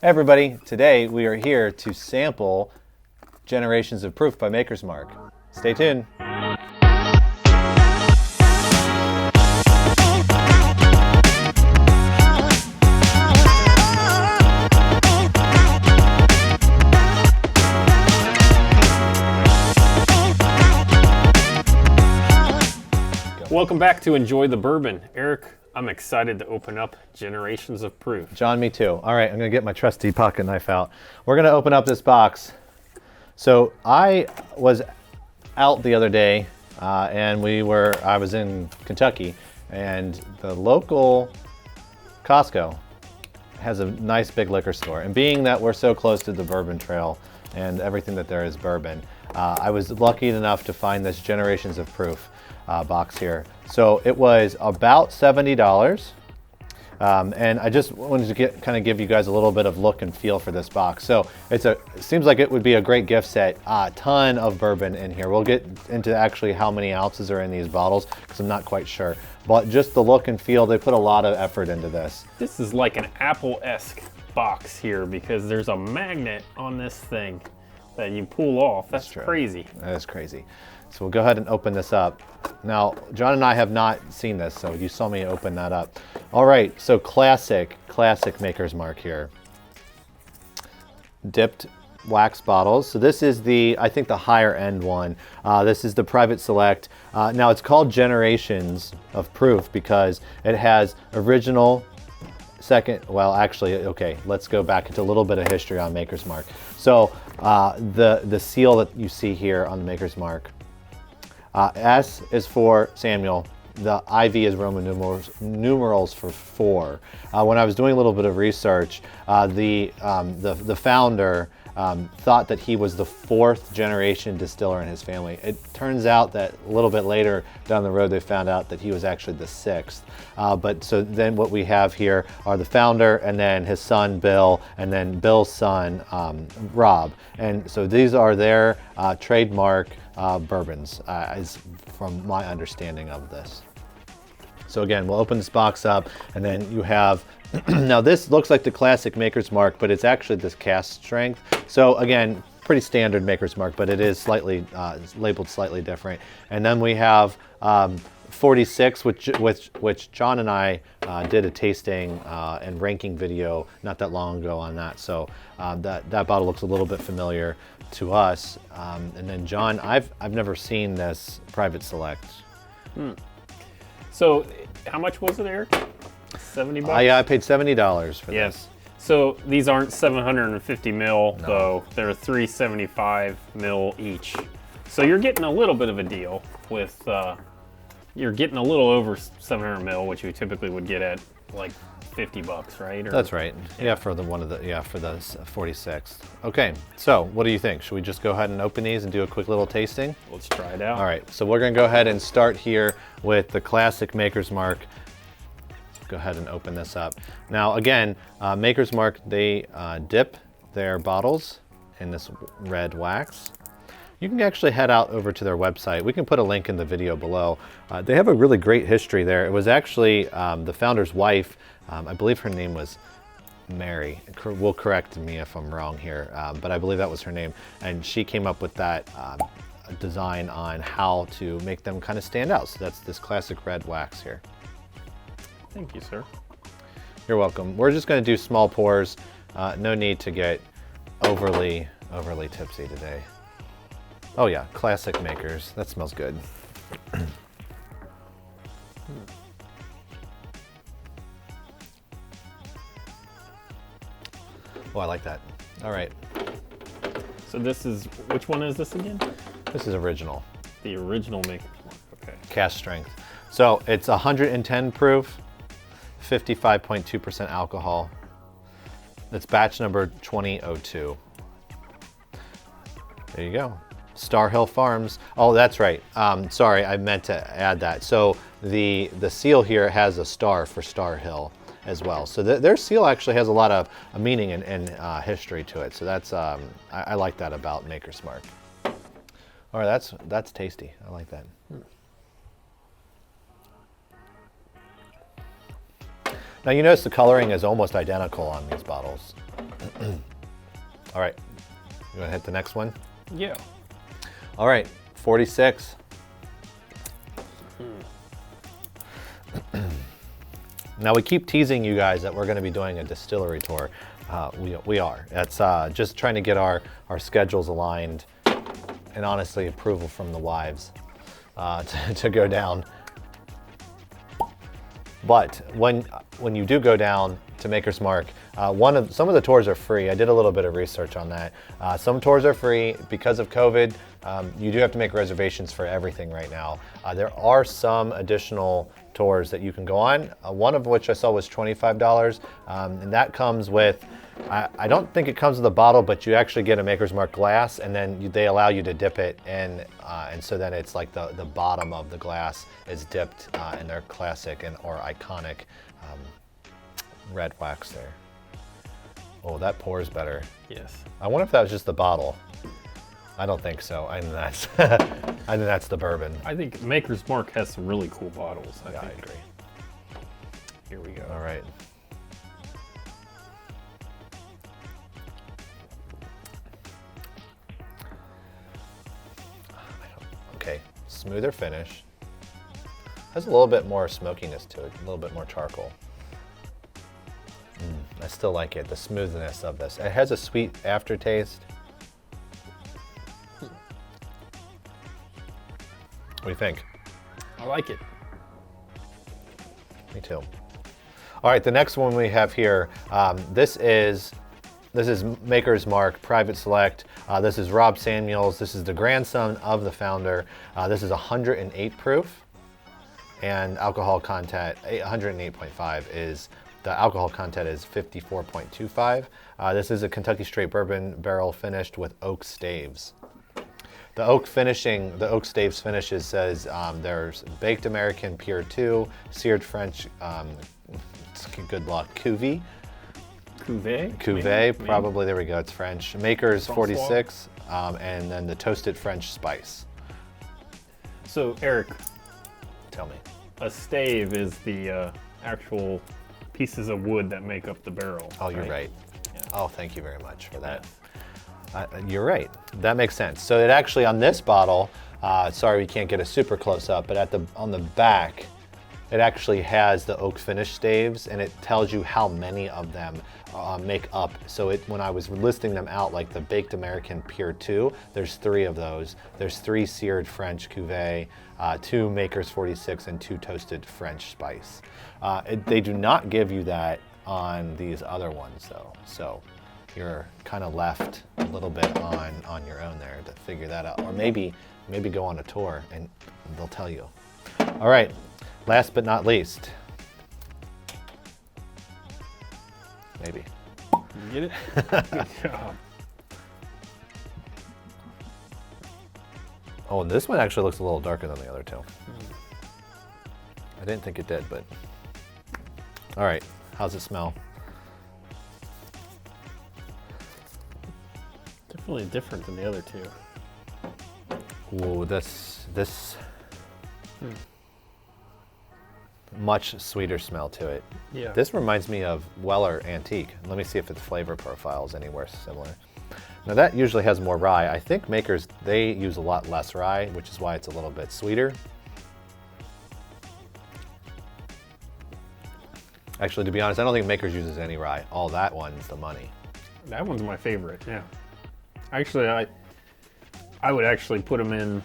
Hey everybody, today we are here to sample Generations of Proof by Maker's Mark. Stay tuned. Welcome back to Enjoy the Bourbon. Eric, I'm excited to open up Generations of Proof. John, me too. All right, I'm gonna get my trusty pocket knife out. We're gonna open up this box. So I was out the other day and I was in Kentucky, and the local Costco has a nice big liquor store. And being that we're so close to the Bourbon Trail and everything that there is bourbon, I was lucky enough to find this Generations of Proof box here. So it was about $70. And I just wanted to kind of give you guys a little bit of look and feel for this box. So it seems like it would be a great gift set. A ton of bourbon in here. We'll get into actually how many ounces are in these bottles because I'm not quite sure. But just the look and feel, they put a lot of effort into this. This is like an Apple-esque box here because there's a magnet on this thing that you pull off. That's crazy. That is crazy. So we'll go ahead and open this up. Now, John and I have not seen this, so you saw me open that up. All right, so classic Maker's Mark here. Dipped wax bottles. So this is I think the higher end one. This is the Private Select. Now it's called Generations of Proof because it has original, second, well actually, okay, let's go back into a little bit of history on Maker's Mark. So the seal that you see here on the Maker's Mark, S is for Samuel. The IV is Roman numerals for 4. When I was doing a little bit of research, the founder thought that he was the 4th generation distiller in his family. It turns out that a little bit later down the road they found out that he was actually the 6th. But so then what we have here are the founder and then his son Bill and then Bill's son Rob. And so these are their trademark bourbons, is from my understanding of this. So again, we'll open this box up and then you have, now this looks like the classic Maker's Mark, but it's actually this cask strength. So again, pretty standard Maker's Mark, but it is slightly, labeled slightly different. And then we have 46, which John and I did a tasting and ranking video not that long ago on that. So that bottle looks a little bit familiar to us. And then John, I've never seen this Private Select. So how much was it, Eric? 70 bucks? Yeah, I paid $70 for this. So these aren't 750 mil, though. They're 375 mil each. So you're getting a little bit of a deal with, you're getting a little over 700 mil, which you typically would get at like 50 bucks, right? Or, that's right. Yeah, for the 46th. Okay, so what do you think? Should we just go ahead and open these and do a quick little tasting? Let's try it out. All right, so we're gonna go ahead and start here with the classic Maker's Mark. Go ahead and open this up. Now again, Maker's Mark, they dip their bottles in this red wax. You can actually head out over to their website. We can put a link in the video below. They have a really great history there. It was actually the founder's wife, I believe her name was Mary. Will correct me if I'm wrong here, but I believe that was her name. And she came up with that design on how to make them kind of stand out. So that's this classic red wax here. Thank you, sir. You're welcome. We're just gonna do small pours. No need to get overly tipsy today. Oh yeah, classic Makers. That smells good. Oh, I like that. All right. So this is, which one is this again? This is original. The original Maker's Mark, okay. Cask strength. So it's 110 proof, 55.2% alcohol. It's batch number 2002. There you go. Star Hill Farms. Oh, that's right. Sorry, I meant to add that. So the seal here has a star for Star Hill as well. So their seal actually has a lot of meaning and history to it. So that's I like that about Maker's Mark. All right, that's tasty. I like that. Now you notice the coloring is almost identical on these bottles. All right, you wanna hit the next one? Yeah. All right, 46. Now we keep teasing you guys that we're going to be doing a distillery tour. We are. That's just trying to get our schedules aligned, and honestly, approval from the wives to go down. But when you do go down to Maker's Mark, some of the tours are free. I did a little bit of research on that. Some tours are free because of COVID. You do have to make reservations for everything right now. There are some additional tours that you can go on. One of which I saw was $25, and that comes with. I don't think it comes with a bottle, but you actually get a Maker's Mark glass, and then they allow you to dip it in, and so then it's like the bottom of the glass is dipped in their classic or iconic red wax there. Oh, that pours better. Yes. I wonder if that was just the bottle. I don't think so. I think that's the bourbon. I think Maker's Mark has some really cool bottles. I agree. Here we go. All right. Okay, smoother finish. Has a little bit more smokiness to it, a little bit more charcoal. I still like it, the smoothness of this. It has a sweet aftertaste. What do you think? I like it. Me too. All right, the next one we have here, this is Maker's Mark Private Select. This is Rob Samuels. This is the grandson of the founder. This is 108 proof, and alcohol content 108.5 is. The alcohol content is 54.25. This is a Kentucky straight bourbon barrel finished with oak staves. The oak staves finishes says there's baked American Pure 2, seared French, good luck, Cuvée, Maybe. probably, there we go, it's French. Maker's 46, and then the toasted French spice. So, Eric. Tell me. A stave is the actual pieces of wood that make up the barrel. Oh, you're right. Yeah. Oh, thank you very much for that. You're right. That makes sense. So it actually, on this bottle, sorry we can't get a super close up, but on the back, it actually has the oak finish staves, and it tells you how many of them make up. So when I was listing them out, like the Baked American Pure 2, there's 3 of those. There's 3 seared French Cuvée, 2 Maker's 46, and 2 toasted French spice. They do not give you that on these other ones, though. So you're kind of left a little bit on your own there to figure that out. Or maybe go on a tour and they'll tell you. All right, last but not least. Maybe. You get it? Good job. Oh, and this one actually looks a little darker than the other two. I didn't think it did, but. All right, how's it smell? Definitely different than the other two. Ooh, this much sweeter smell to it. Yeah. This reminds me of Weller Antique. Let me see if its flavor profile is anywhere similar. Now that usually has more rye. I think Makers, they use a lot less rye, which is why it's a little bit sweeter. Actually, to be honest, I don't think Makers uses any rye. All that one's the money. That one's my favorite, yeah. Actually, I would actually put them in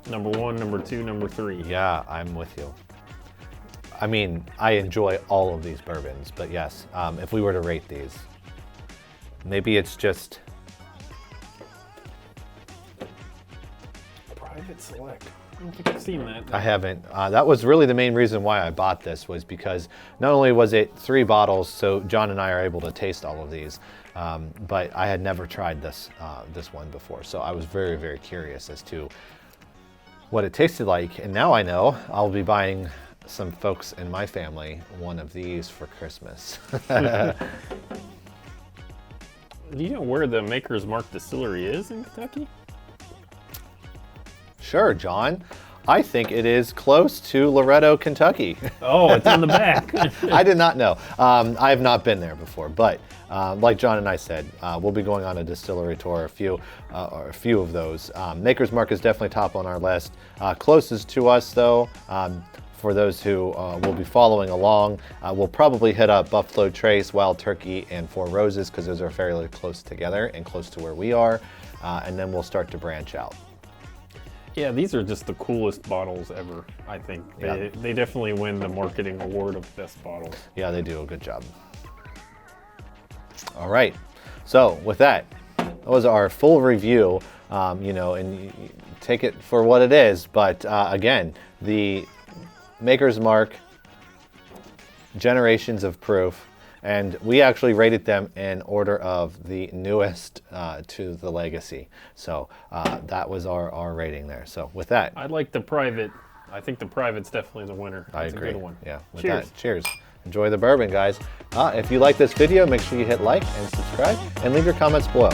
number 1, number 2, number 3. Yeah, I'm with you. I mean, I enjoy all of these bourbons, but yes, if we were to rate these, maybe it's just Private Select. I don't think I've seen that. I haven't. That was really the main reason why I bought this, was because not only was it 3 bottles, so John and I are able to taste all of these, but I had never tried this one before, so I was very, very curious as to what it tasted like, and now I know I'll be buying some folks in my family one of these for Christmas. Do you know where the Maker's Mark Distillery is in Kentucky? Sure, John. I think it is close to Loretto, Kentucky. Oh, it's on the back. I did not know. I have not been there before, but like John and I said, we'll be going on a distillery tour, a few of those. Maker's Mark is definitely top on our list. Closest to us, though, for those who will be following along, we'll probably hit up Buffalo Trace, Wild Turkey, and Four Roses because those are fairly close together and close to where we are, and then we'll start to branch out. Yeah, these are just the coolest bottles ever, I think. They definitely win the marketing award of best bottles. Yeah, they do a good job. All right, so with that was our full review, and you take it for what it is, but again, the Maker's Mark Generations of Proof, and we actually rated them in order of the newest to the legacy. So that was our rating there. So with that, I like the private. I think the private's definitely the winner. I It's agree. a good one. Yeah. With Cheers. that, cheers. Enjoy the bourbon, guys. If you like this video, make sure you hit like and subscribe and leave your comments below.